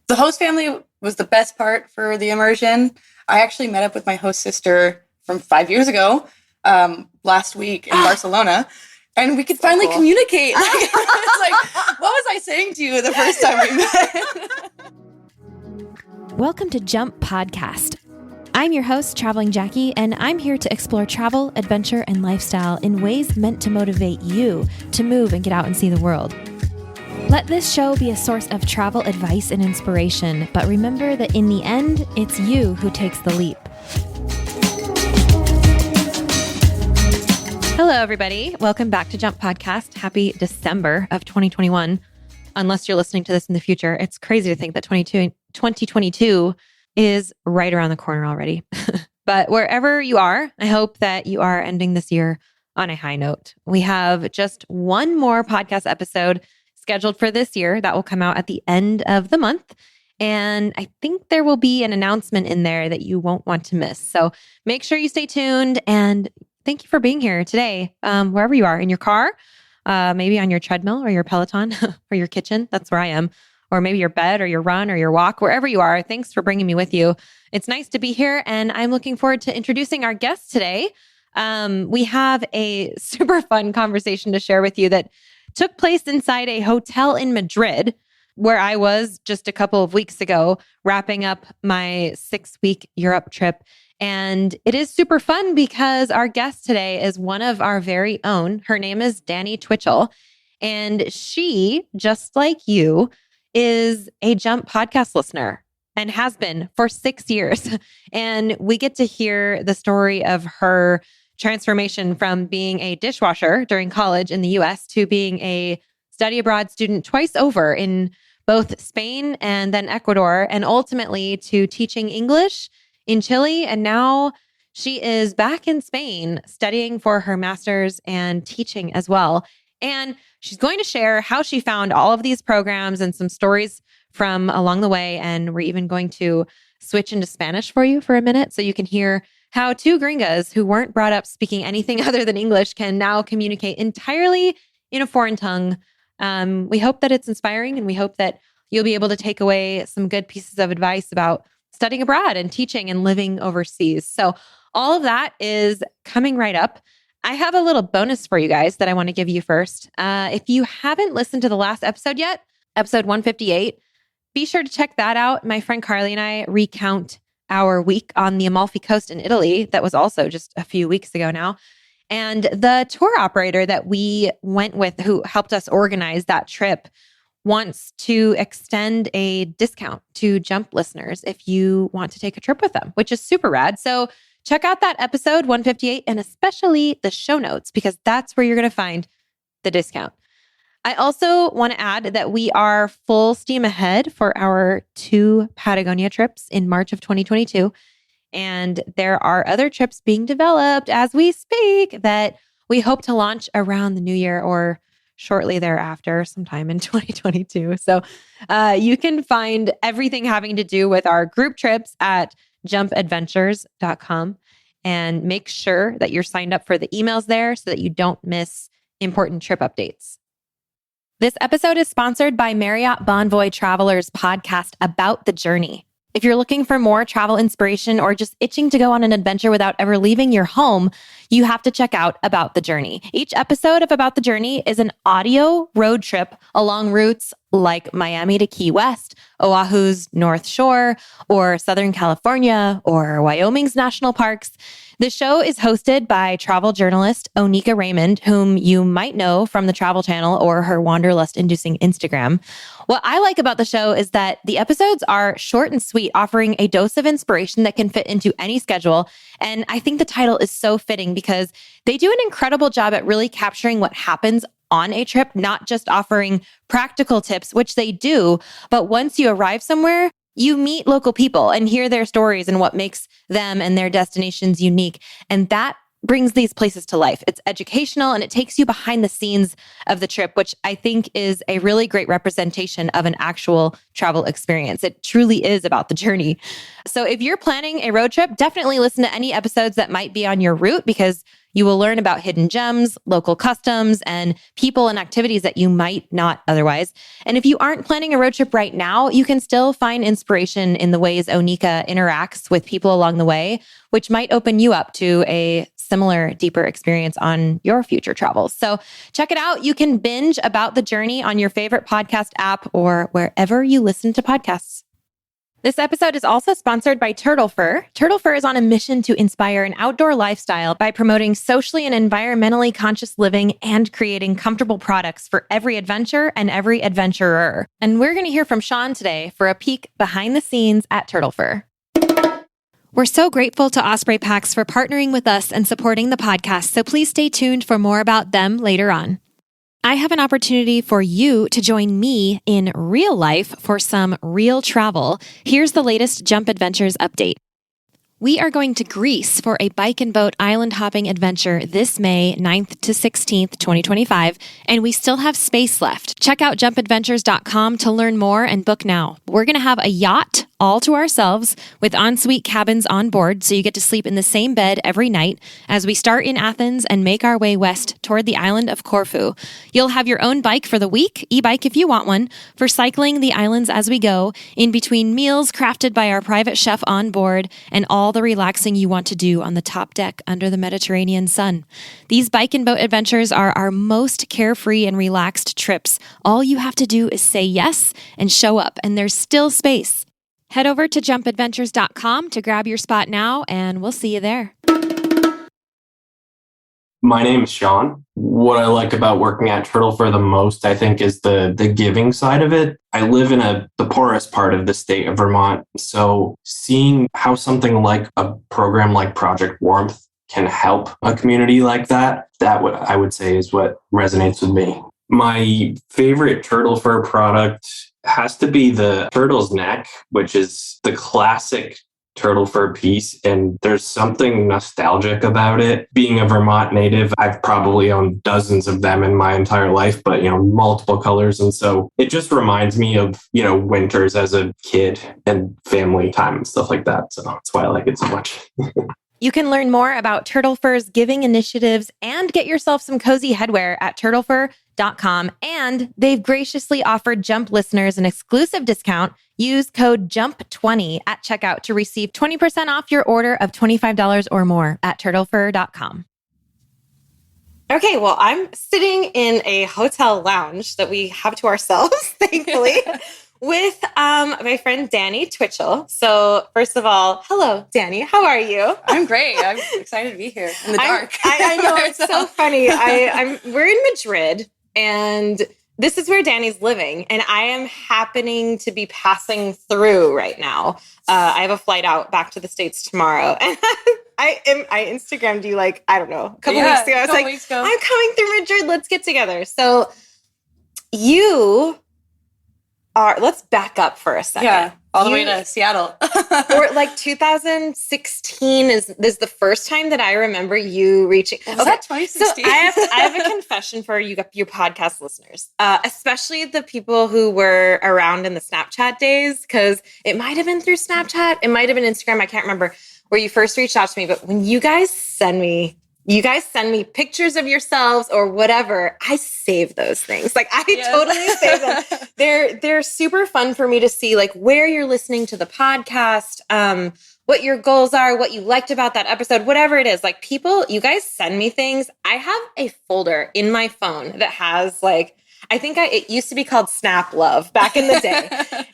The host family was the best part for the immersion. I actually met up with my host sister from 5 years ago, last week in Barcelona, and we could finally communicate. It's like, what was I saying to you the first time we met? Welcome to Jump Podcast. I'm your host, Traveling Jackie, and I'm here to explore travel, adventure, and lifestyle in ways meant to motivate you to move and get out and see the world. Let this show be a source of travel advice and inspiration, but remember that in the end, it's you who takes the leap. Hello, everybody. Welcome back to Jump Podcast. Happy December of 2021. Unless you're listening to this in the future, it's crazy to think that 2022 is right around the corner already. But wherever you are, I hope that you are ending this year on a high note. We have just one more podcast episode scheduled for this year that will come out at the end of the month. And I think there will be an announcement in there that you won't want to miss. So make sure you stay tuned, and thank you for being here today, wherever you are, in your car, maybe on your treadmill or your Peloton or your kitchen. That's where I am. Or maybe your bed or your run or your walk, wherever you are. Thanks for bringing me with you. It's nice to be here, and I'm looking forward to introducing our guest today. We have a super fun conversation to share with you that took place inside a hotel in Madrid, where I was just a couple of weeks ago, wrapping up my 6-week Europe trip. And it is super fun because our guest today is one of our very own. Her name is Dani Twichel, and she, just like you, is a Jump podcast listener and has been for 6 years. And we get to hear the story of her transformation from being a dishwasher during college in the US to being a study abroad student twice over in both Spain and then Ecuador, and ultimately to teaching English in Chile. And now she is back in Spain studying for her master's and teaching as well. And she's going to share how she found all of these programs and some stories from along the way. And we're even going to switch into Spanish for you for a minute so you can hear how two gringas who weren't brought up speaking anything other than English can now communicate entirely in a foreign tongue. We hope that it's inspiring, and we hope that you'll be able to take away some good pieces of advice about studying abroad and teaching and living overseas. So all of that is coming right up. I have a little bonus for you guys that I want to give you first. If you haven't listened to the last episode yet, episode 158, be sure to check that out. My friend Carly and I recount our week on the Amalfi Coast in Italy. That was also just a few weeks ago now. And the tour operator that we went with, who helped us organize that trip, wants to extend a discount to Jump listeners if you want to take a trip with them, which is super rad. So check out that episode 158, and especially the show notes, because that's where you're going to find the discount. I also want to add that we are full steam ahead for our 2 Patagonia trips in March of 2022. And there are other trips being developed as we speak that we hope to launch around the new year or shortly thereafter, sometime in 2022. So you can find everything having to do with our group trips at jumpadventures.com, and make sure that you're signed up for the emails there so that you don't miss important trip updates. This episode is sponsored by Marriott Bonvoy Travelers podcast About the Journey. If you're looking for more travel inspiration or just itching to go on an adventure without ever leaving your home, you have to check out About the Journey. Each episode of About the Journey is an audio road trip along routes like Miami to Key West, Oahu's North Shore, or Southern California, or Wyoming's national parks. The show is hosted by travel journalist Onika Raymond, whom you might know from the Travel Channel or her wanderlust-inducing Instagram. What I like about the show is that the episodes are short and sweet, offering a dose of inspiration that can fit into any schedule. And I think the title is so fitting because they do an incredible job at really capturing what happens on a trip, not just offering practical tips, which they do, but once you arrive somewhere, you meet local people and hear their stories and what makes them and their destinations unique. And that brings these places to life. It's educational and it takes you behind the scenes of the trip, which I think is a really great representation of an actual travel experience. It truly is about the journey. So if you're planning a road trip, definitely listen to any episodes that might be on your route, because you will learn about hidden gems, local customs, and people and activities that you might not otherwise. And if you aren't planning a road trip right now, you can still find inspiration in the ways Onika interacts with people along the way, which might open you up to a similar, deeper experience on your future travels. So check it out. You can binge about the journey on your favorite podcast app or wherever you listen to podcasts. This episode is also sponsored by Turtle Fur. Turtle Fur is on a mission to inspire an outdoor lifestyle by promoting socially and environmentally conscious living and creating comfortable products for every adventure and every adventurer. And we're going to hear from Sean today for a peek behind the scenes at Turtle Fur. We're so grateful to Osprey Packs for partnering with us and supporting the podcast, so please stay tuned for more about them later on. I have an opportunity for you to join me in real life for some real travel. Here's the latest Jump Adventures update. We are going to Greece for a bike and boat island hopping adventure this May 9th to 16th, 2025, and we still have space left. Check out jumpadventures.com to learn more and book now. We're going to have a yacht all to ourselves with ensuite cabins on board, so you get to sleep in the same bed every night as we start in Athens and make our way west toward the island of Corfu. You'll have your own bike for the week, e-bike if you want one, for cycling the islands as we go, in between meals crafted by our private chef on board, and all the relaxing you want to do on the top deck under the Mediterranean sun. These bike and boat adventures are our most carefree and relaxed trips. All you have to do is say yes and show up, and there's still space. Head over to jumpadventures.com to grab your spot now, and we'll see you there. My name is Sean. What I like about working at Turtle Fur the most, I think, is the giving side of it. I live in the poorest part of the state of Vermont. So seeing how something like a program like Project Warmth can help a community like that, I would say is what resonates with me. My favorite Turtle Fur product has to be the turtle's neck, which is the classic turtle fur piece, and there's something nostalgic about it. Being a Vermont native, I've probably owned dozens of them in my entire life, but multiple colors, and so it just reminds me of winters as a kid and family time and stuff like that. So that's why I like it so much. You can learn more about Turtle Fur's giving initiatives and get yourself some cozy headwear at turtlefur.com. And they've graciously offered Jump listeners an exclusive discount. Use code JUMP20 at checkout to receive 20% off your order of $25 or more at turtlefur.com. Okay, well, I'm sitting in a hotel lounge that we have to ourselves, thankfully, with my friend Dani Twichel. So first of all, hello, Dani. How are you? I'm great. I'm excited to be here in the dark. I know, it's so funny. We're in Madrid, and this is where Dani's living, and I am happening to be passing through right now. I have a flight out back to the States tomorrow, and I Instagrammed you a couple weeks ago. I was like, I'm coming through Madrid. Let's get together. So you let's back up for a second. Yeah, all the way to Seattle. Or 2016 is the first time that I remember you reaching. Was that 2016? So I have a confession for you, your podcast listeners, especially the people who were around in the Snapchat days, because it might have been through Snapchat, it might have been Instagram, I can't remember, where you first reached out to me. But when you guys send me pictures of yourselves or whatever, I save those things. Totally save them. They're super fun for me to see where you're listening to the podcast, what your goals are, what you liked about that episode, whatever it is. You guys send me things. I have a folder in my phone that has it used to be called Snap Love back in the day.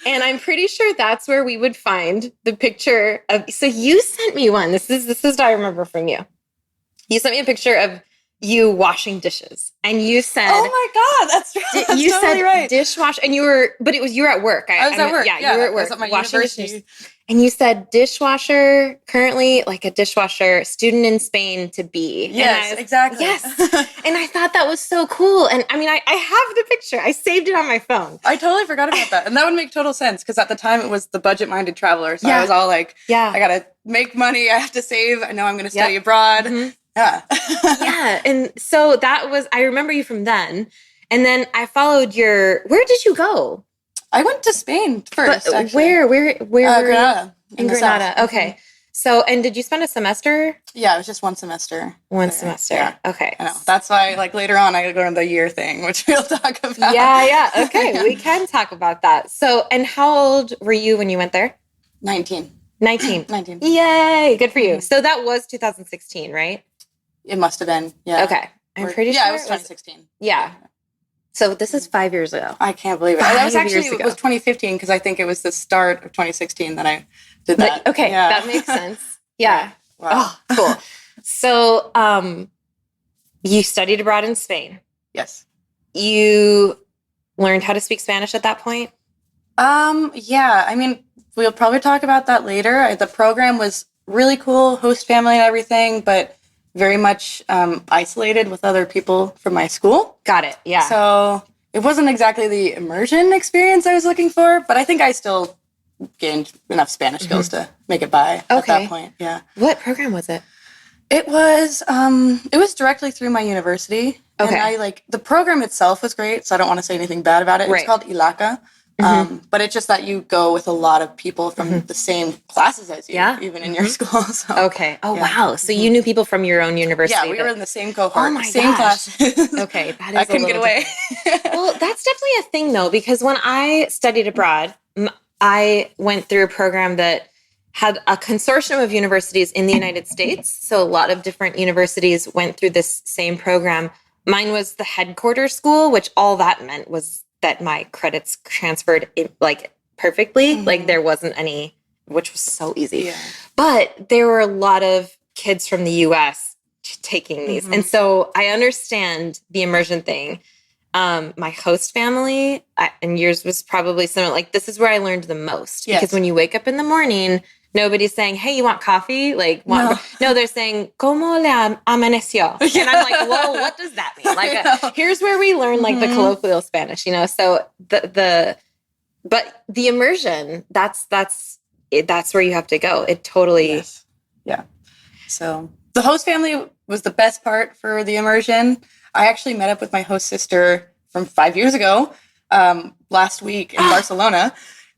And I'm pretty sure that's where we would find the picture of, so you sent me one. This is what I remember from you. You sent me a picture of you washing dishes, and you said, "Oh my God, that's right." That's you totally said right. Dishwasher, and you were at work. I was at work. Yeah, you were at work. I was at my washing university. dishes. And you said dishwasher, currently a dishwasher student in Spain to be. Yes, exactly. Yes. And I thought that was so cool. And I have the picture. I saved it on my phone. I totally forgot about that. And that would make total sense, because at the time it was the budget-minded traveler. So I was all I got to make money. I have to save. I know I'm going to study abroad. Mm-hmm. Yeah. Yeah. And so I remember you from then. And then I followed where did you go? I went to Spain first, But actually. where were you? Granada. In the Granada. south. Okay. So, and did you spend a semester? Yeah, it was just one semester. One there. semester. Yeah. Okay. I know. That's why, like, later on, I gotta go to the year thing, which we'll talk about. Yeah. Okay. We can talk about that. So, and how old were you when you went there? 19. 19. 19. Yay. Good for you. So that was 2016, right? It must have been. Yeah. Okay. I'm pretty sure. Yeah, it was 2016. Yeah. So this is 5 years ago. I can't believe it. That was actually, it was 2015 because I think it was the start of 2016 that I did that. Okay. Yeah. That makes sense. Yeah. Wow. Oh, cool. So, you studied abroad in Spain. Yes. You learned how to speak Spanish at that point? Yeah. I mean, we'll probably talk about that later. The program was really cool, host family and everything, but very much isolated with other people from my school. Got it. Yeah. So it wasn't exactly the immersion experience I was looking for, but I think I still gained enough Spanish skills to make it by at that point. Yeah. What program was it? It was directly through my university. Okay. And the program itself was great, so I don't want to say anything bad about it. Right. It's called ILACA. But it's just that you go with a lot of people from the same classes as you, even in your school. So, okay. Oh, wow. So you knew people from your own university. Yeah, we were in the same cohort, Oh my same gosh. classes. Okay. That is I couldn't get away. Well, that's definitely a thing, though, because when I studied abroad, I went through a program that had a consortium of universities in the United States. So a lot of different universities went through this same program. Mine was the headquarters school, which all that meant was that my credits transferred perfectly. Like there wasn't any, which was so easy. Yeah. But there were a lot of kids from the US taking these. And so I understand the immersion thing. My host family, and yours was probably similar. Like, this is where I learned the most. Yes. Because when you wake up in the morning, nobody's saying, hey, you want coffee? No, they're saying, ¿Cómo le amaneció? And I'm like, whoa, what does that mean? Like, here's where we learn, the colloquial Spanish, So but the immersion, that's where you have to go. It totally. Yes. Yeah. So the host family was the best part for the immersion. I actually met up with my host sister from 5 years ago, last week in Barcelona,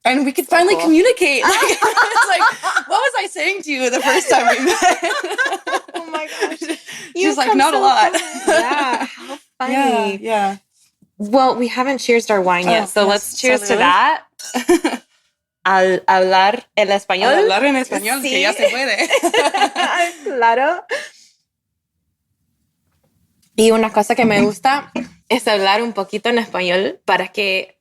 and we could finally communicate. What was I saying to you the first time we met? Oh my gosh. She's like, not a lot. Yeah. How funny. Yeah. Well, we haven't cheersed our wine yet, so let's cheers to Salud. that. Al hablar el español. Al hablar en español, Sí. que ya se puede. Claro. Y una cosa que me gusta es hablar un poquito en español para que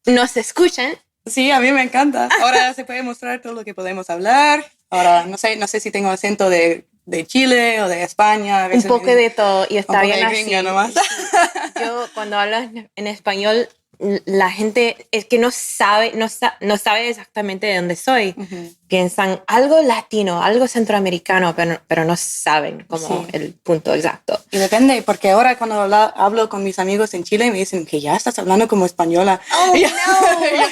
nos escuchen. Sí, a mí me encanta. Ahora se puede mostrar todo lo que podemos hablar. Ahora, no sé si tengo acento de Chile o de España. A veces Un poco de todo y está bien así. Gringa nomás. Yo cuando hablo en español, la gente es que no sabe exactamente de dónde soy. Piensan algo latino, algo centroamericano, pero no saben como el punto exacto. Y depende, porque ahora cuando hablo con mis amigos en Chile me dicen que ya estás hablando como española. Oh, no.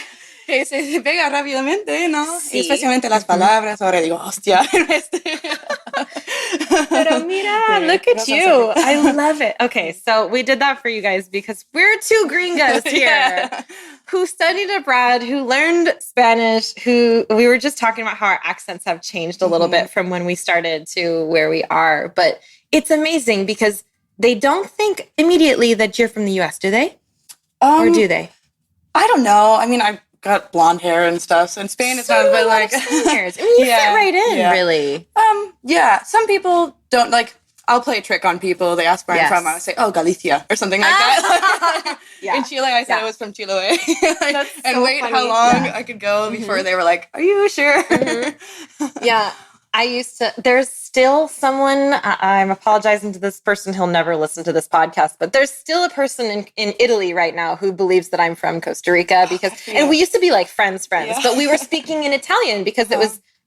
Que se pega rápidamente, ¿no? Sí. Y especialmente las palabras. Ahora digo, hostia. Pero mira, look at you. I love it. Okay, so we did that for you guys because we're two gringas here who studied abroad, who learned Spanish, who we were just talking about how our accents have changed a little bit from when we started to where we are. But it's amazing because they don't think immediately that you're from the US, do they? Or do they? I don't know. I mean, I've got blonde hair and stuff. So in Spain, it's not a bit like... Hairs. I mean, you fit right in, really. Yeah, some people don't like... I'll play a trick on people. They ask where I'm from. I would say, oh, Galicia or something like that. In Chile, I said I was from Chile. And wait how long I could go before they were like, are you sure? Yeah. I used to, there's still someone, I'm apologizing to this person, he'll never listen to this podcast, but there's still a person in Italy right now who believes that I'm from Costa Rica because, and we used to be like friends, but we were speaking in Italian because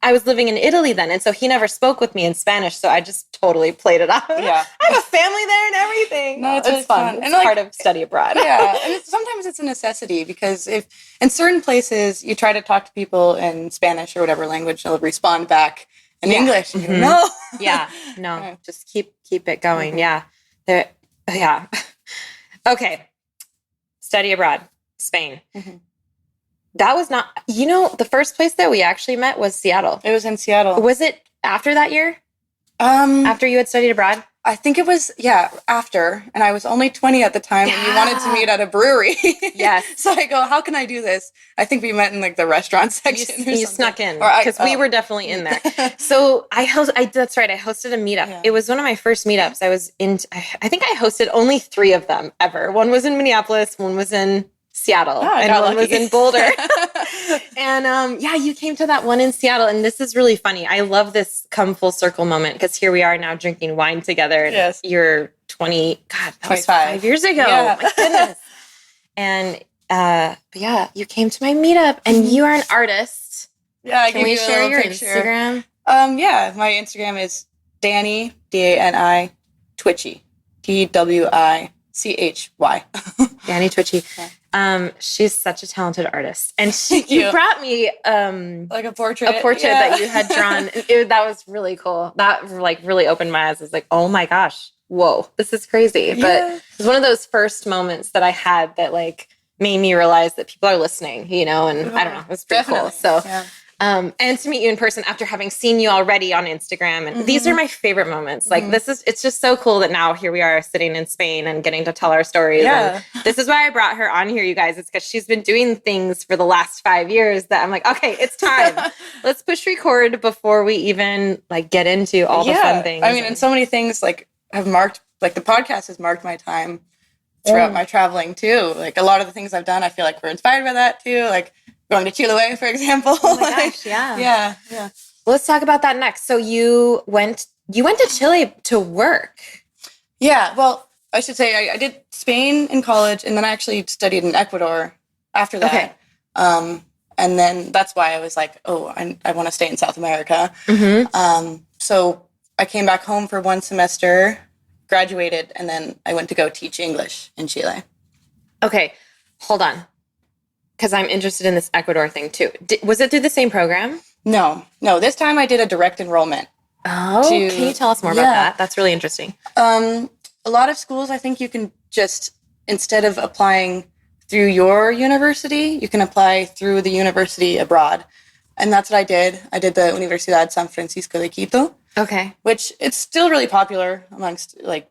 I was living in Italy then. And so he never spoke with me in Spanish. So I just totally played it off. Yeah. I have a family there and everything. No, it's really fun. It's and part of study abroad. Yeah. And sometimes it's a necessity because if in certain places you try to talk to people in Spanish or whatever language, they'll respond back in English. And you go, no. Yeah. No, just keep it going. Yeah. Yeah. Okay. Study abroad, Spain. That was not, the first place that we actually met was Seattle. It was in Seattle. Was it after that year? After you had studied abroad? I think it was, after. And I was only 20 at the time, and you wanted to meet at a brewery. Yes. So I go, how can I do this? I think we met in like the restaurant section. You snuck in, because we were definitely in there. So that's right. I hosted a meetup. Yeah. It was one of my first meetups. I think I hosted only 3 of them ever. One was in Minneapolis, one was in Seattle, and one was in Boulder. And you came to that one in Seattle, and this is really funny. I love this come full circle moment, because here we are now drinking wine together. And yes. You're 20, God, that 25 was 5 years ago. Yeah. My goodness. And but you came to my meetup, and you are an artist. Yeah, can we share your picture. Instagram? My Instagram is Dani Dani Twichy, Twichy. Dani Twichel. Yeah. She's such a talented artist, and you brought me like a portrait that you had drawn. That was really cool. That like really opened my eyes. I was like, oh my gosh, whoa, this is crazy. But it was one of those first moments that I had that like made me realize that people are listening, and I don't know, it was pretty cool. So. Yeah. And to meet you in person after having seen you already on Instagram. And these are my favorite moments. Like it's just so cool that now here we are sitting in Spain and getting to tell our stories. Yeah. And this is why I brought her on here, you guys. It's because she's been doing things for the last 5 years that I'm like, okay, it's time. Let's push record before we even like get into all the fun things. I mean, and so many things like have marked, like the podcast has marked my time throughout my traveling too. Like a lot of the things I've done, I feel like we're inspired by that too. Like going to Chile, for example. Oh my gosh, yeah. Yeah. Well, let's talk about that next. So you went to Chile to work. Yeah, well, I should say I did Spain in college, and then I actually studied in Ecuador after that. Okay. And then that's why I was like, oh, I want to stay in South America. So I came back home for 1 semester, graduated, and then I went to go teach English in Chile. Okay, hold on. Because I'm interested in this Ecuador thing too. Was it through the same program? No. This time I did a direct enrollment. Oh, can you tell us more about that? That's really interesting. A lot of schools, I think you can just, instead of applying through your university, you can apply through the university abroad. And that's what I did. I did the Universidad San Francisco de Quito. Okay. Which it's still really popular amongst like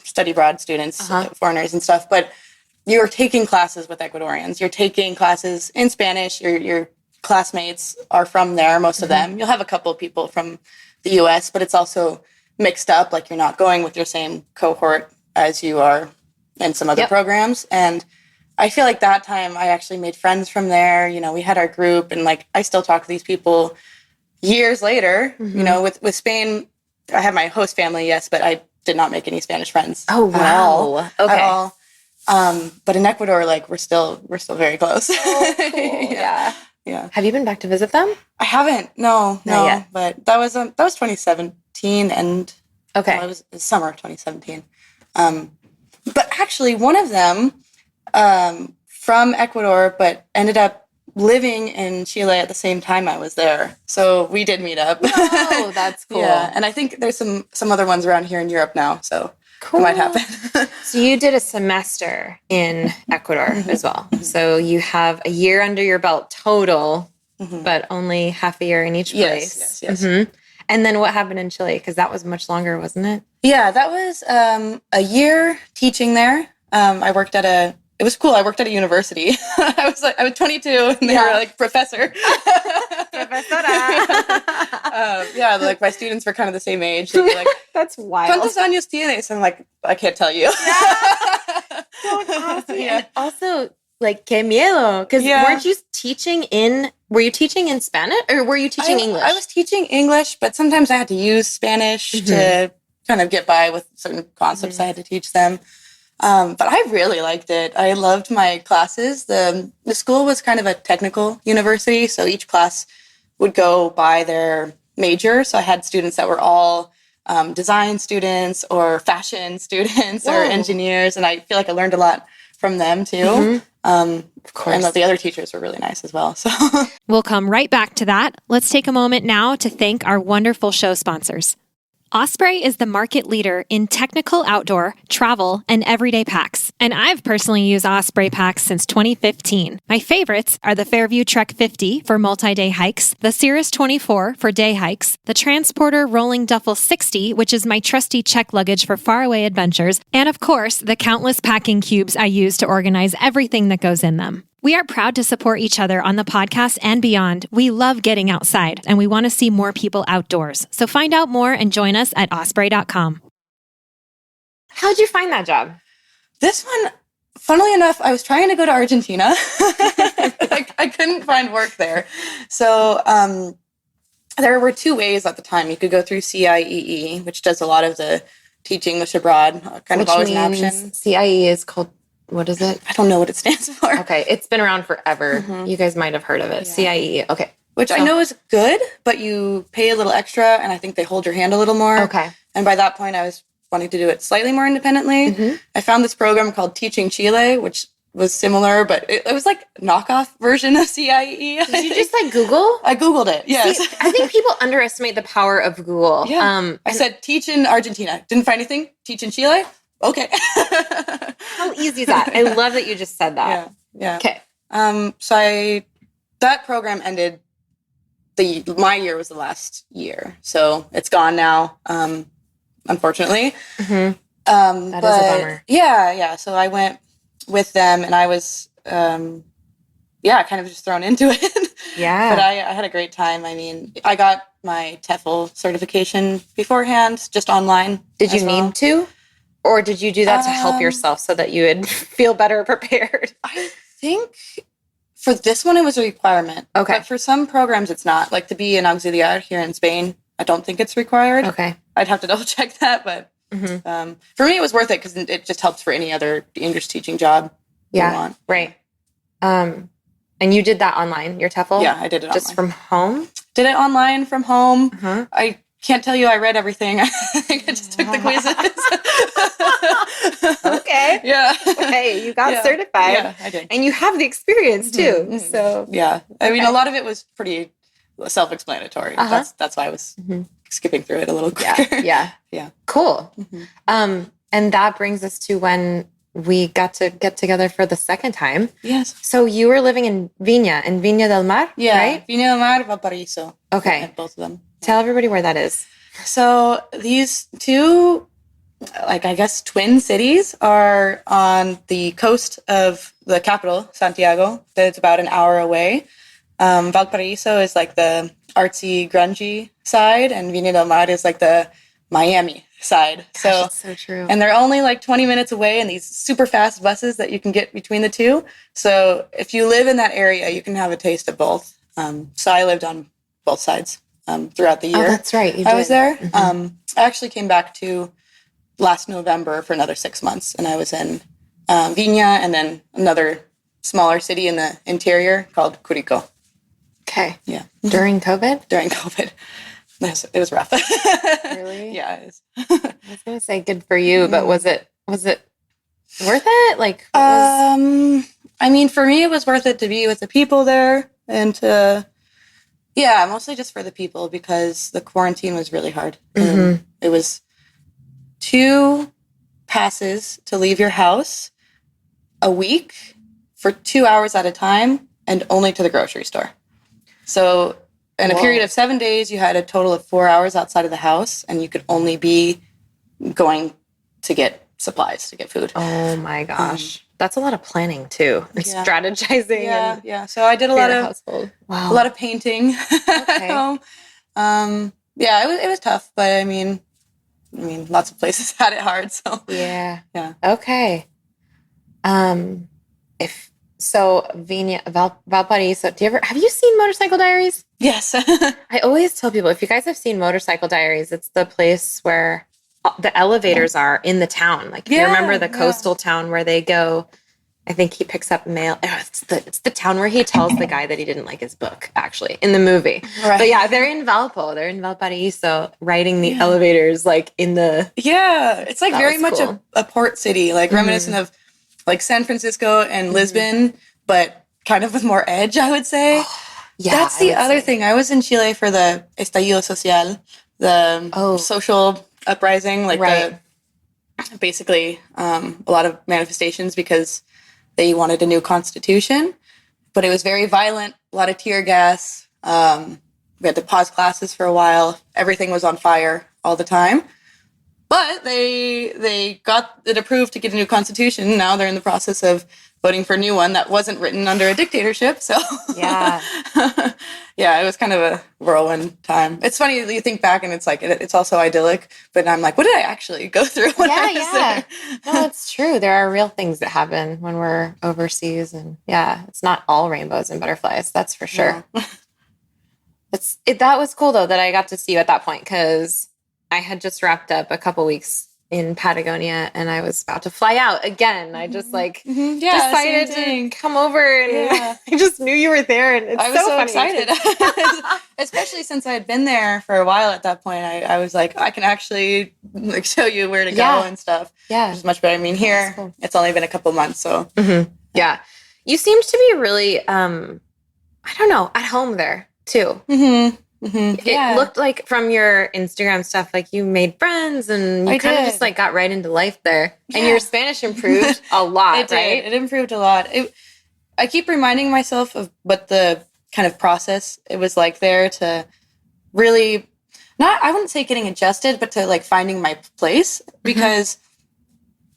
study abroad students, foreigners and stuff. But you're taking classes with Ecuadorians. You're taking classes in Spanish. Your classmates are from there, most of them. You'll have a couple of people from the U.S., but it's also mixed up. Like you're not going with your same cohort as you are in some other programs. And I feel like that time I actually made friends from there. We had our group, and like I still talk to these people years later. With Spain, I have my host family, yes, but I did not make any Spanish friends. Oh, wow. Okay. At all. But in Ecuador, like we're still very close. Oh, cool. Yeah. Have you been back to visit them? I haven't. No. Not yet. But that was 2017, and it was summer 2017. But actually, one of them from Ecuador, but ended up living in Chile at the same time I was there. So we did meet up. Oh, that's cool. Yeah, and I think there's some other ones around here in Europe now. So. Cool. It might happen. So you did a semester in Ecuador as well. So you have a year under your belt total, but only half a year in each place. Yes. And then what happened in Chile? Because that was much longer, wasn't it? Yeah, that was a year teaching there. I worked at it was cool. I worked at a university. I was 22, and they were like, professor. Profesora. Like my students were kind of the same age. They'd be like, that's wild. ¿Cuántos años tienes? I'm like, I can't tell you. So awesome. And also, like, qué miedo. Because were you teaching in Spanish, or were you teaching English? I was teaching English, but sometimes I had to use Spanish to kind of get by with certain concepts I had to teach them. But I really liked it. I loved my classes. The school was kind of a technical university, so each class would go by their major. So I had students that were all design students or fashion students or engineers, and I feel like I learned a lot from them too. Of course. And the other teachers were really nice as well. So We'll come right back to that. Let's take a moment now to thank our wonderful show sponsors. Osprey is the market leader in technical outdoor, travel, and everyday packs. And I've personally used Osprey packs since 2015. My favorites are the Fairview Trek 50 for multi-day hikes, the Cirrus 24 for day hikes, the Transporter Rolling Duffel 60, which is my trusty check luggage for faraway adventures, and of course, the countless packing cubes I use to organize everything that goes in them. We are proud to support each other on the podcast and beyond. We love getting outside, and we want to see more people outdoors. So find out more and join us at osprey.com. How'd you find that job? this one, funnily enough, I was trying to go to Argentina. I couldn't find work there. So there were two ways at the time. You could go through CIEE, which does a lot of the teaching English abroad, kind of always an option. CIE is called, what is it? I don't know what it stands for. Okay, it's been around forever. Mm-hmm. You guys might have heard of it. Yeah. CIE, okay. Which I know is good, but you pay a little extra, and I think they hold your hand a little more. Okay. And by that point, I was wanting to do it slightly more independently. Mm-hmm. I found this program called Teaching Chile, which was similar, but it was like a knockoff version of CIE. Did you just like Google? I Googled it, yes. See, I think people underestimate the power of Google. Yeah. I said, teach in Argentina. Didn't find anything. Teach in Chile. Okay. How easy is that? I love that you just said that. Yeah. Okay. So that program ended. My year was the last year, so it's gone now. Unfortunately, that is a bummer. Yeah. So I went with them, and I was, kind of just thrown into it. Yeah. But I had a great time. I mean, I got my TEFL certification beforehand, just online. Did you need to? Or did you do that to help yourself so that you would feel better prepared? I think for this one, it was a requirement. Okay. But for some programs, it's not. Like to be an auxiliar here in Spain, I don't think it's required. Okay. I'd have to double check that. But for me, it was worth it because it just helps for any other English teaching job you want. Right. And you did that online, your TEFL? Yeah, I did it just online. From home? Did it online from home. Uh-huh. I can't tell you I read everything. I think I just took the quizzes. Okay. Yeah. Hey, you got certified. Yeah, I did. And you have the experience too. Mm-hmm. So yeah. I mean, a lot of it was pretty self-explanatory. Uh-huh. That's why I was skipping through it a little quicker. Yeah. Cool. Mm-hmm. And that brings us to when we got to get together for the second time. Yes. So you were living in Viña del Mar, right? Viña del Mar, Valparaíso. Okay. Both of them. Tell everybody where that is. So these two, I guess, twin cities are on the coast of the capital, Santiago. That's about an hour away. Valparaíso is like the artsy, grungy side, and Viña del Mar is like the Miami side. Gosh, so that's so true. And they're only like 20 minutes away in these super fast buses that you can get between the two. So if you live in that area, you can have a taste of both. So I lived on both sides throughout the year. Oh, that's right. I was there. I actually came back to last November for another 6 months, and I was in Viña and then another smaller city in the interior called Curicó. Okay. Yeah. During COVID? During COVID. It was rough. Really? Yeah, it was. I was going to say good for you, but was it worth it? Like, I mean, for me, it was worth it to be with the people there and to, mostly just for the people because the quarantine was really hard. Mm-hmm. It was 2 passes to leave your house a week for 2 hours at a time and only to the grocery store. So in a period of 7 days, you had a total of 4 hours outside of the house, and you could only be going to get supplies, to get food. Oh my gosh. That's a lot of planning too. And strategizing. Yeah. So I did a lot of household. Wow. A lot of painting Okay. at home. It was tough, but I mean, lots of places had it hard. So yeah. Okay. Valparaíso, have you seen Motorcycle Diaries? Yes. I always tell people, if you guys have seen Motorcycle Diaries, it's the place where the elevators are in the town. Like, you remember the coastal town where they go, I think he picks up mail. It's the town where he tells the guy that he didn't like his book, actually, in the movie. Right. But yeah, they're in Valparaíso, riding the elevators, like in the... Yeah, it's like very much a port city, like reminiscent of like San Francisco and Lisbon, but kind of with more edge, I would say. Yeah, that's the other thing. I was in Chile for the Estallido Social, the social uprising, like basically a lot of manifestations because they wanted a new constitution, but it was very violent, a lot of tear gas. We had to pause classes for a while. Everything was on fire all the time. But they got it approved to get a new constitution. Now they're in the process of voting for a new one that wasn't written under a dictatorship. So yeah, yeah, it was kind of a whirlwind time. It's funny that you think back and it's like it's also idyllic. But I'm like, what did I actually go through when I was there? No, it's true. There are real things that happen when we're overseas, and it's not all rainbows and butterflies. That's for sure. Yeah. That was cool though that I got to see you at that point because I had just wrapped up a couple weeks in Patagonia and I was about to fly out again. I just decided to come over and I just knew you were there and it's I was so funny. excited. Especially since I had been there for a while at that point. I was like, I can actually like show you where to go and stuff. Yeah. Which is much better. I mean, here cool. It's only been a couple months, so yeah. You seemed to be really I don't know, at home there too. It looked like from your Instagram stuff, like you made friends and you kind of just like got right into life there. Yeah. And your Spanish improved a lot, It did. Right? It improved a lot. I keep reminding myself of what the kind of process it was like there to really, I wouldn't say getting adjusted, but to like finding my place. Because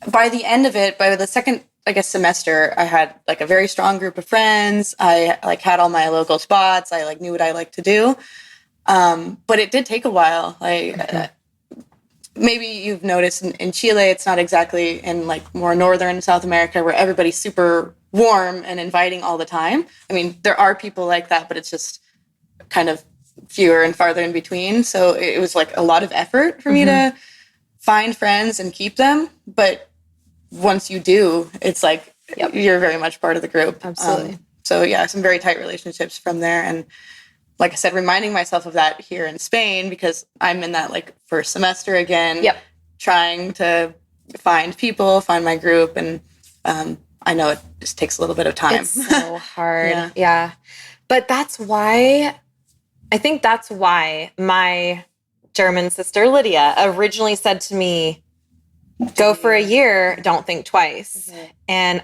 by the end of it, by the second, I guess, semester, I had like a very strong group of friends. I like had all my local spots. I like knew what I liked to do. But it did take a while. Maybe you've noticed in Chile, it's not exactly in like more northern South America where everybody's super warm and inviting all the time. I mean, there are people like that, but it's just kind of fewer and farther in between. So it was like a lot of effort for me to find friends and keep them. But once you do, it's like you're very much part of the group. Absolutely. So yeah, some very tight relationships from there. And like I said, reminding myself of that here in Spain because I'm in that like first semester again, trying to find people, find my group. And I know it just takes a little bit of time. It's so hard. Yeah. But that's why my German sister Lydia originally said to me, go for a year, don't think twice. And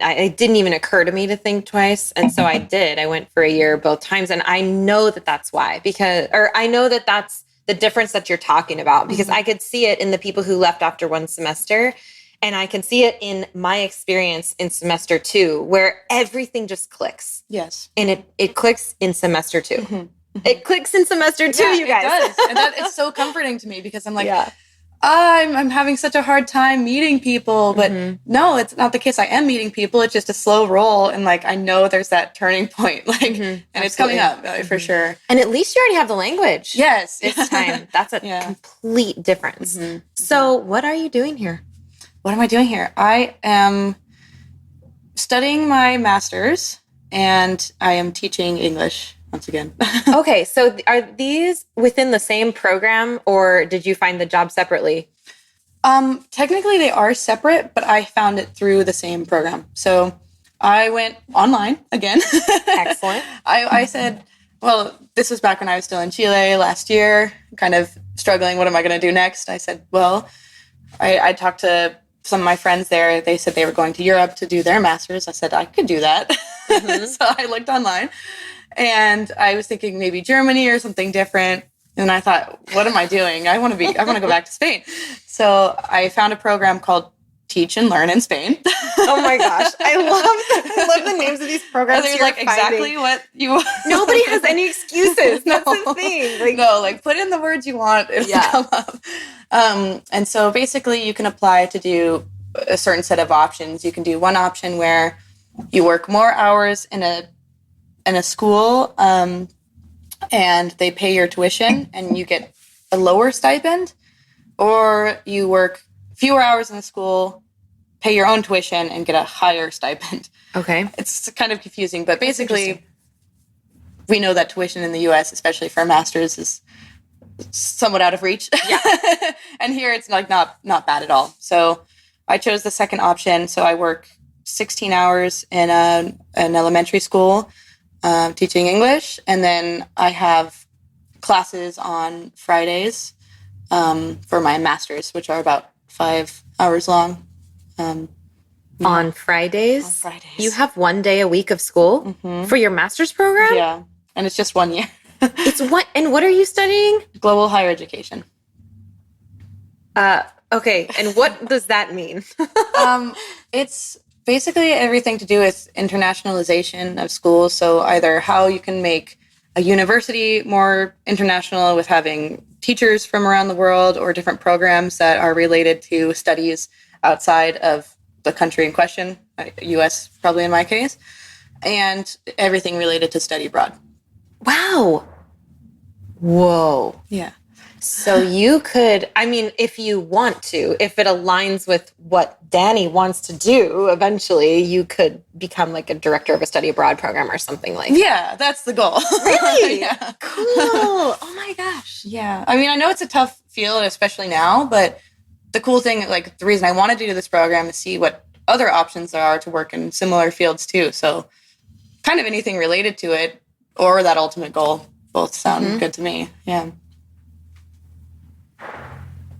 it didn't even occur to me to think twice. And so I did. I went for a year both times. And I know that that's why, I know that that's the difference that you're talking about, because I could see it in the people who left after one semester. And I can see it in my experience in semester 2, where everything just clicks. Yes. And it clicks in semester 2. It clicks in semester 2, you guys. It does. And it's so comforting to me because I'm like, I'm having such a hard time meeting people, but no, it's not the case. I am meeting people. It's just a slow roll. And like, I know there's that turning point, and it's coming up for sure. And at least you already have the language. Yes. This time. That's a complete difference. So what are you doing here? What am I doing here? I am studying my master's and I am teaching English once again. Okay, so are these within the same program or did you find the job separately? Technically they are separate, but I found it through the same program. So I went online again. Excellent. I said, well, this was back when I was still in Chile last year, kind of struggling. What am I going to do next? I said, well, I talked to some of my friends there. They said they were going to Europe to do their master's. I said, I could do that. So I looked online. And I was thinking maybe Germany or something different. And I thought, what am I doing? I want to go back to Spain. So I found a program called Teach and Learn in Spain. Oh my gosh. I love the names of these programs. They're like exactly what you want. Nobody has any excuses. That's the thing. Like put in the words you want. It'll come up. And so basically you can apply to do a certain set of options. You can do one option where you work more hours in a school, and they pay your tuition and you get a lower stipend, or you work fewer hours in the school, pay your own tuition and get a higher stipend. Okay. It's kind of confusing, but basically we know that tuition in the US, especially for a master's, is somewhat out of reach. Yeah. And here it's like not bad at all. So I chose the second option. So I work 16 hours in an elementary school teaching English. And then I have classes on Fridays for my master's, which are about 5 hours long. On Fridays? On Fridays. You have 1 day a week of school for your master's program? Yeah. And it's just 1 year. It's what? And what are you studying? Global higher education. Okay. And what does that mean? It's basically everything to do with internationalization of schools. So either how you can make a university more international with having teachers from around the world, or different programs that are related to studies outside of the country in question, US probably in my case, and everything related to study abroad. Wow. Whoa. Yeah. So you could, I mean, if you want to, if it aligns with what Dani wants to do, eventually you could become like a director of a study abroad program or something like that. Yeah, that's the goal. Really? Yeah. Cool. Oh my gosh. Yeah. I mean, I know it's a tough field, especially now, but the cool thing, like the reason I wanted to do this program is see what other options there are to work in similar fields too. So kind of anything related to it or that ultimate goal both sound good to me. Yeah.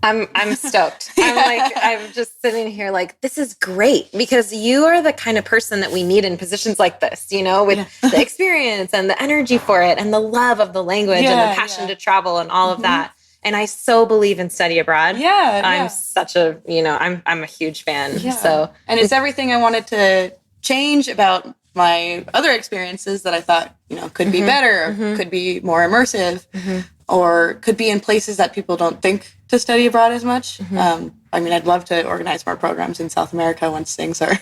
I'm stoked. I'm just sitting here like, this is great, because you are the kind of person that we need in positions like this, you know, with the experience and the energy for it and the love of the language and the passion to travel and all of that. And I so believe in study abroad. Yeah. I'm such a, you know, I'm a huge fan. Yeah. So, and it's everything I wanted to change about my other experiences that I thought, you know, could be better, or could be more immersive, or could be in places that people don't think to study abroad as much. I mean, I'd love to organize more programs in South America once things are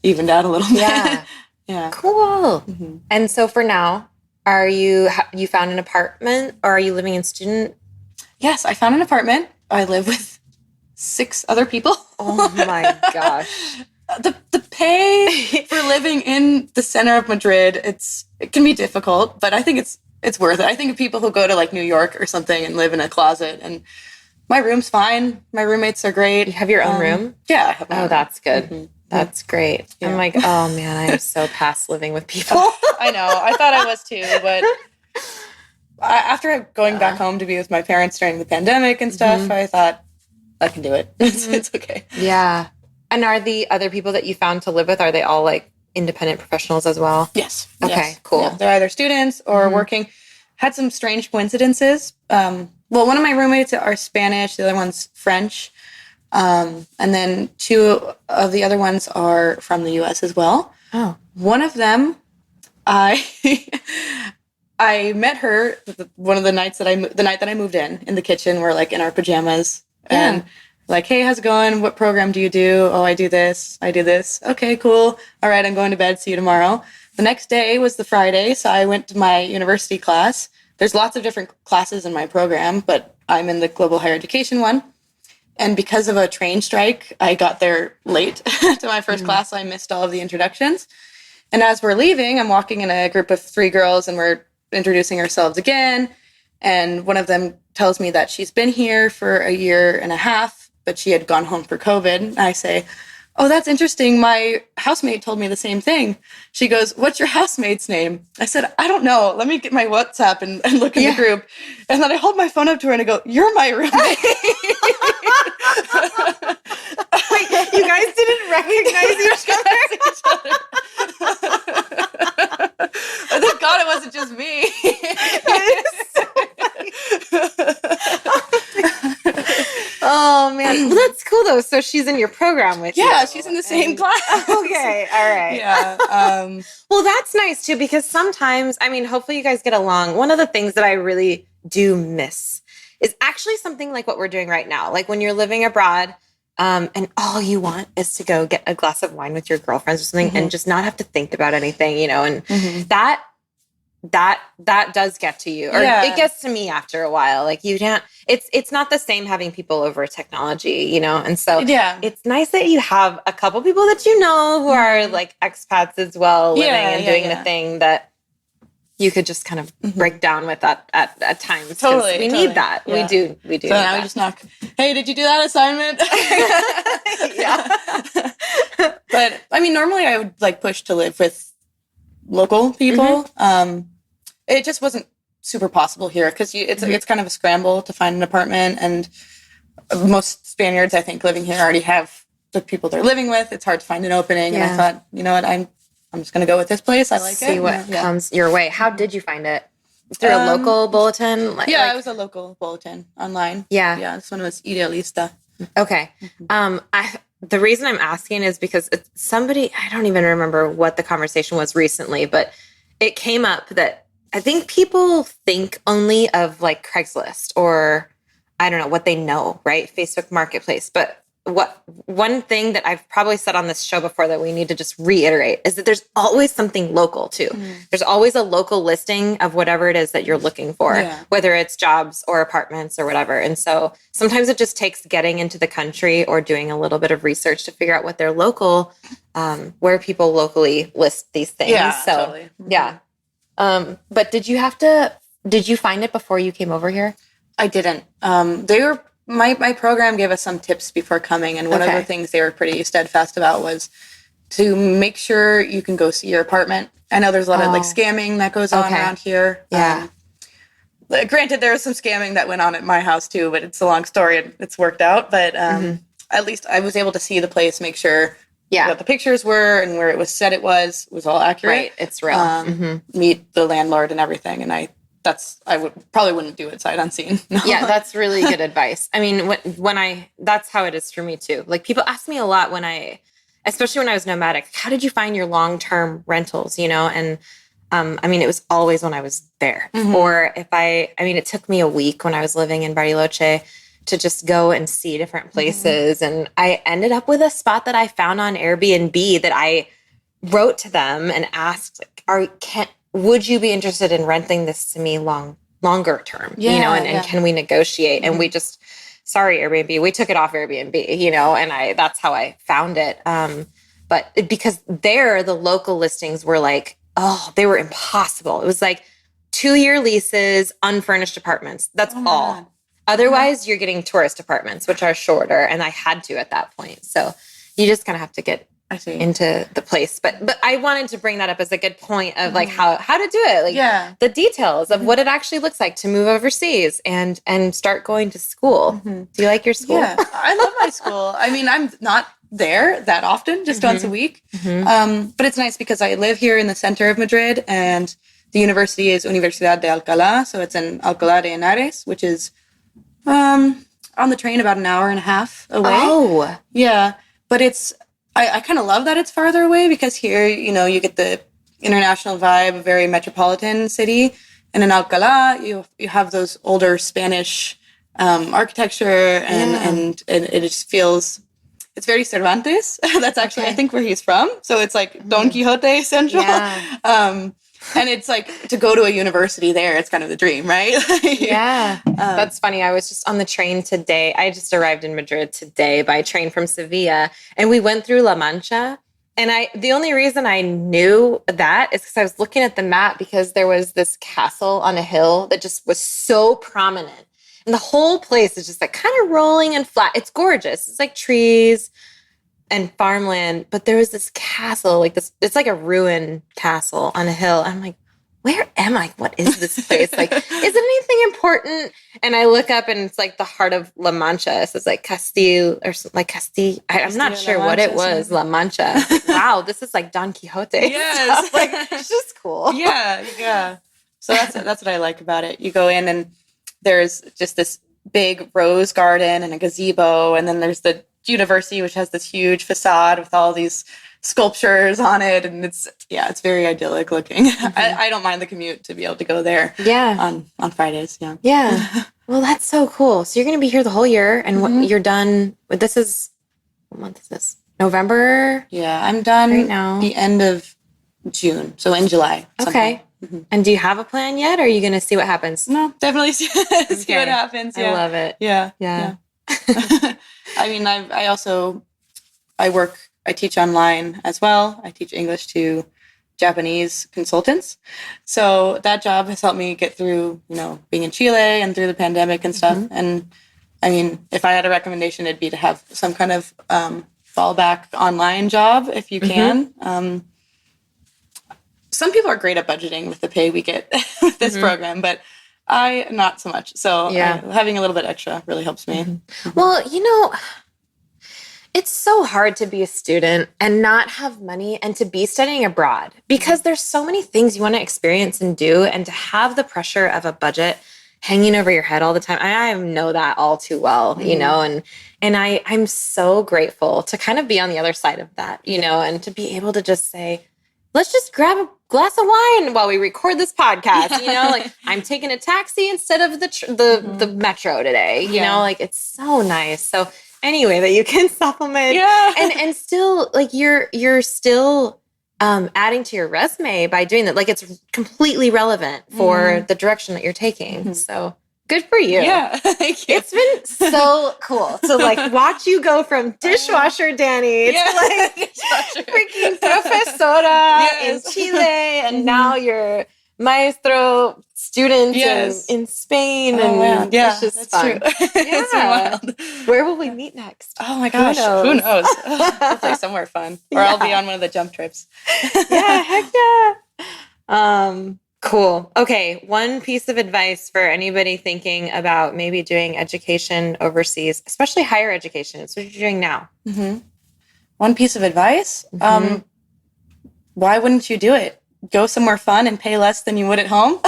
evened out a little bit. Yeah. Yeah. Cool. And so for now, are you found an apartment, or are you living in student? Yes, I found an apartment. I live with 6 other people. Oh my gosh. The pay for living in the center of Madrid, it can be difficult, but I think it's worth it. I think of people who go to like New York or something and live in a closet, and my room's fine. My roommates are great. You have your own room? Yeah, I have my own room. That's good. That's great. Yeah. I'm like, oh man, I am so past living with people. I know. I thought I was too, but after going back home to be with my parents during the pandemic and stuff, I thought I can do it. It's okay. Yeah. And are the other people that you found to live with, are they all like independent professionals as well? Yes. Okay, Yes. cool. Yeah, they're either students or working. Had some strange coincidences. Well, one of my roommates are Spanish, the other one's French. And then 2 of the other ones are from the US as well. Oh. One of them, I met her one of the nights the night that I moved in the kitchen. We're like in our pajamas and like, hey, how's it going? What program do you do? Oh, I do this. I do this. Okay, cool. All right, I'm going to bed. See you tomorrow. The next day was the Friday, so I went to my university class. There's lots of different classes in my program, but I'm in the global higher education one. And because of a train strike, I got there late to my first class, so I missed all of the introductions. And as we're leaving, I'm walking in a group of 3 girls, and we're introducing ourselves again. And one of them tells me that she's been here for a year and a half, but she had gone home for COVID. And I say, oh, that's interesting. My housemate told me the same thing. She goes, what's your housemate's name? I said, I don't know. Let me get my WhatsApp and look in the group. And then I hold my phone up to her and I go, you're my roommate. Wait, you guys didn't recognize each other? Thank God it wasn't just me. Oh man, well, that's cool though. So she's in your program with you. Yeah, she's in the same class. Okay, all right. Yeah. Well, that's nice too, because sometimes, I mean, hopefully you guys get along. One of the things that I really do miss is actually something like what we're doing right now. Like when you're living abroad, and all you want is to go get a glass of wine with your girlfriends or something and just not have to think about anything, you know, and that does get to you, or it gets to me after a while. Like you can't, it's not the same having people over technology, you know? And so it's nice that you have a couple people that you know who are like expats as well, living and doing the thing that you could just kind of break down with that at times. 'Cause Totally. We need that. Yeah. We do. So need now that. we just knock, hey, did you do that assignment? Yeah. But I mean, normally I would like push to live with local people. It just wasn't super possible here because it's kind of a scramble to find an apartment, and most Spaniards, I think, living here already have the people they're living with. It's hard to find an opening, and I thought, you know what, I'm just going to go with this place. I like it. See what comes your way. How did you find it? Through a local bulletin? It was a local bulletin online. Yeah. This one was Idealista. Okay. The reason I'm asking is because it's somebody, I don't even remember what the conversation was recently, but it came up that I think people think only of like Craigslist or I don't know what they know, right? Facebook Marketplace. But one thing that I've probably said on this show before that we need to just reiterate is that there's always something local too. There's always a local listing of whatever it is that you're looking for, whether it's jobs or apartments or whatever. And so sometimes it just takes getting into the country or doing a little bit of research to figure out what their local, where people locally list these things. Yeah, so totally. yeah. But did you find it before you came over here? I didn't. My program gave us some tips before coming, and one of the things they were pretty steadfast about was to make sure you can go see your apartment. I know there's a lot of like scamming that goes on around here. Yeah. Granted, there was some scamming that went on at my house too, but it's a long story and it's worked out. But at least I was able to see the place, make sure what the pictures were and where it was said it was all accurate. Right, it's real. Meet the landlord and everything, and I probably wouldn't do it sight unseen. No. Yeah, that's really good advice. I mean, that's how it is for me too. Like people ask me a lot especially when I was nomadic, how did you find your long-term rentals, And I mean, it was always when I was there. Or it took me a week when I was living in Bariloche to just go and see different places. And I ended up with a spot that I found on Airbnb that I wrote to them and asked, would you be interested in renting this to me longer term, and can we negotiate? And we just, sorry, Airbnb, we took it off Airbnb, and that's how I found it. But because the local listings were like, they were impossible. It was like 2-year leases, unfurnished apartments. That's all. God. Otherwise, you're getting tourist apartments, which are shorter. And I had to at that point. So you just kind of have to get into the place. But I wanted to bring that up as a good point of like how to do it. Like the details of what it actually looks like to move overseas and start going to school. Do you like your school? Yeah, I love my school. I mean, I'm not there that often, just once a week. But it's nice because I live here in the center of Madrid and the university is Universidad de Alcalá. So it's in Alcalá de Henares, which is on the train about an hour and a half away. Oh. Yeah. But I kind of love that it's farther away because here, you get the international vibe, a very metropolitan city. And in Alcalá, you have those older Spanish architecture and it just feels, it's very Cervantes. That's actually, I think, where he's from. So it's like Don Quixote Central. Yeah. And it's like to go to a university there, it's kind of the dream, right? Yeah. That's funny. I was just on the train today. I just arrived in Madrid today by train from Sevilla, and we went through La Mancha. And the only reason I knew that is because I was looking at the map because there was this castle on a hill that just was so prominent. And the whole place is just like kind of rolling and flat. It's gorgeous. It's like trees and farmland, but there was this castle, like this, it's like a ruined castle on a hill. I'm like, where am I? What is this place? Like, is it anything important? And I look up and it's like the heart of La Mancha. So it's like Castile or like Castile. I'm not sure what it was. La Mancha. Like, wow, this is like Don Quixote. Yes. Like, it's just cool. Yeah. So that's what I like about it. You go in and there's just this big rose garden and a gazebo. And then there's the university, which has this huge facade with all these sculptures on it, and it's very idyllic looking. I don't mind the commute to be able to go there. Yeah, on Fridays. Yeah. Well, that's so cool. So you're going to be here the whole year, and you're done. This is what month is this? November. Yeah, I'm done right now. The end of June, so in July. Okay. And do you have a plan yet, or are you going to see what happens? No, definitely see what happens. Yeah. I love it. Yeah. I mean, I teach online as well. I teach English to Japanese consultants. So that job has helped me get through, being in Chile and through the pandemic and stuff. And I mean, if I had a recommendation, it'd be to have some kind of fallback online job if you can. Some people are great at budgeting with the pay we get with this program, but I not so much. So having a little bit extra really helps me. Well, it's so hard to be a student and not have money and to be studying abroad because there's so many things you want to experience and do, and to have the pressure of a budget hanging over your head all the time. I know that all too well, and I'm so grateful to kind of be on the other side of that, and to be able to just say, let's just grab a glass of wine while we record this podcast. Like I'm taking a taxi instead of the metro today. It's so nice. So anyway, that you can supplement and still like you're still adding to your resume by doing that. Like it's completely relevant for the direction that you're taking. So good for you. Yeah, thank you. It's been so cool to like watch you go from dishwasher Dani to like freaking profesora in Chile, and now you're maestro student in Spain. And it's just fun. True. It's been wild. Where will we meet next? Oh my gosh, who knows? Hopefully somewhere fun, or I'll be on one of the jump trips. Heck yeah. Cool. Okay. One piece of advice for anybody thinking about maybe doing education overseas, especially higher education. It's what you're doing now. One piece of advice? Why wouldn't you do it? Go somewhere fun and pay less than you would at home.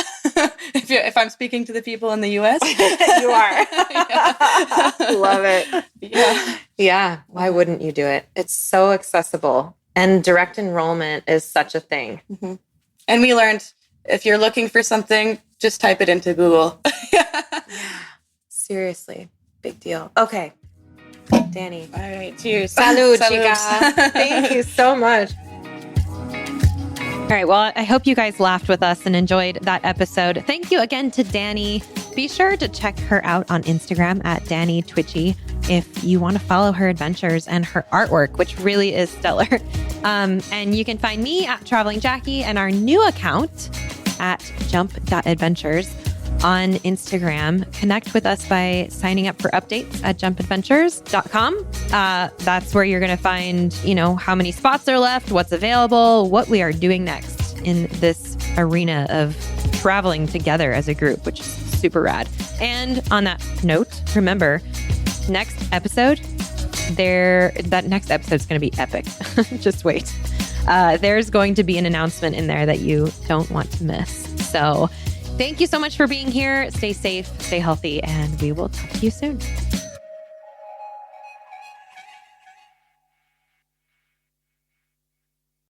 If I'm speaking to the people in the U.S. You are. Love it. Yeah. Why wouldn't you do it? It's so accessible, and direct enrollment is such a thing. And we learned, if you're looking for something, just type it into Google. Seriously. Big deal. Okay. Dani. All right. Cheers. Salud, chica. Thank you so much. All right. Well, I hope you guys laughed with us and enjoyed that episode. Thank you again to Dani. Be sure to check her out on Instagram at Dani Twichel if you want to follow her adventures and her artwork, which really is stellar. And you can find me at Traveling Jackie and our new account at jump.adventures on Instagram. Connect with us by signing up for updates at jumpadventures.com. That's where you're going to find, how many spots are left, what's available, what we are doing next in this arena of traveling together as a group, which is super rad. And on that note, remember, next episode, that next episode is going to be epic. Just wait. There's going to be an announcement in there that you don't want to miss. So thank you so much for being here. Stay safe, stay healthy, and we will talk to you soon.